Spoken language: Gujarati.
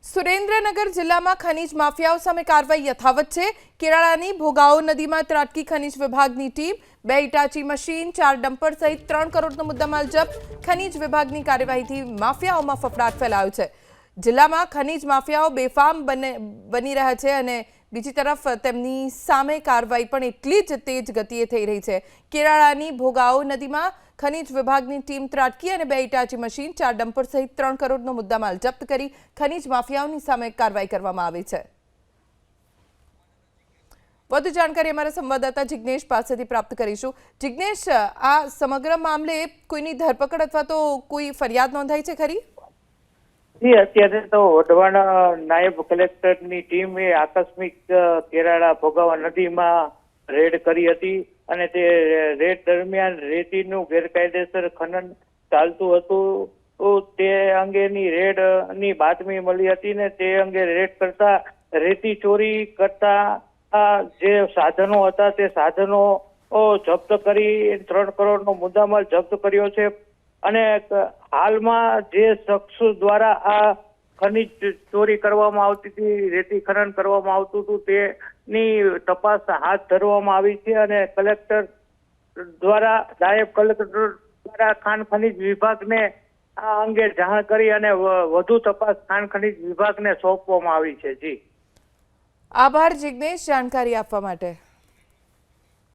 સુરેન્દ્રનગર જિલ્લામાં ખનીજ માફિયાઓ સામે કાર્યવાહી યથાવત છે। કેરાળાની ભોગાવો નદીમાં ત્રાટકી ખનીજ વિભાગની ટીમ 2 ઇટાચી મશીન 4 ડમ્પર સહિત 3 કરોડનો મુદ્દામાલ જપ્ત। ખનીજ વિભાગની કાર્યવાહીથી માફિયાઓમાં ફફડાટ ફેલાયો છે। જિલ્લામાં ખનીજ માફિયાઓ બેફામ બની રહ્યા છે અને બીજી તરફ તેમની સામે કાર્યવાહી પણ એટલી જ તેજ ગતિએ થઈ રહી છે। કેરાળાની ભોગાવો નદીમાં ખનીજ વિભાગની ટીમ ત્રાટકી અને 2 ઇટાચી મશીન 4 ડમ્પર સહિત 3 કરોડનો મુદ્દામાલ જપ્ત કરી ખનીજ માફિયાઓની સામે કાર્યવાહી કરવામાં આવી છે। વધુ જાણકારી અમારા સંવાદદાતા જિગ્નેશ પાસેથી પ્રાપ્ત કરીશું। જિગ્નેશ, આ સમગ્ર મામલે કોઈની ધરપકડ અથવા તો કોઈ ફરિયાદ નોંધાઈ છે ખરી? જી, અત્યારે તો વઢવાણ નાયબ કલેક્ટરની ટીમે આકસ્મિક કેરાળા ભોગાવા નદીમાં રેડ કરી હતી અને તે રેડ દરમિયાન રેતીનું ગેરકાયદેસર ખનન ચાલતું હતું। તે અંગેની રેડની બાતમી મળી હતી ને તે અંગે રેડ કરતા રેતી ચોરી કરતા જે સાધનો હતા તે સાધનો જપ્ત કરી 3 કરોડનો મુદ્દામાલ જપ્ત કર્યો છે। અને હાલમાં જે શખ્સ દ્વારા આ ખનીજ ચોરી કરવામાં આવતી હતી, રેતી ખનન કરવામાં આવતું હતું, તેની તપાસ હાથ ધરવામાં આવી છે અને કલેક્ટર દ્વારા નાયબ કલેક્ટર દ્વારા ખાણ ખનીજ વિભાગને આ અંગે જાણ કરી અને વધુ તપાસ ખાણ ખનીજ વિભાગને સોંપવામાં આવી છે। જી, આભાર જિગ્નેશ, જાણકારી આપવા માટે।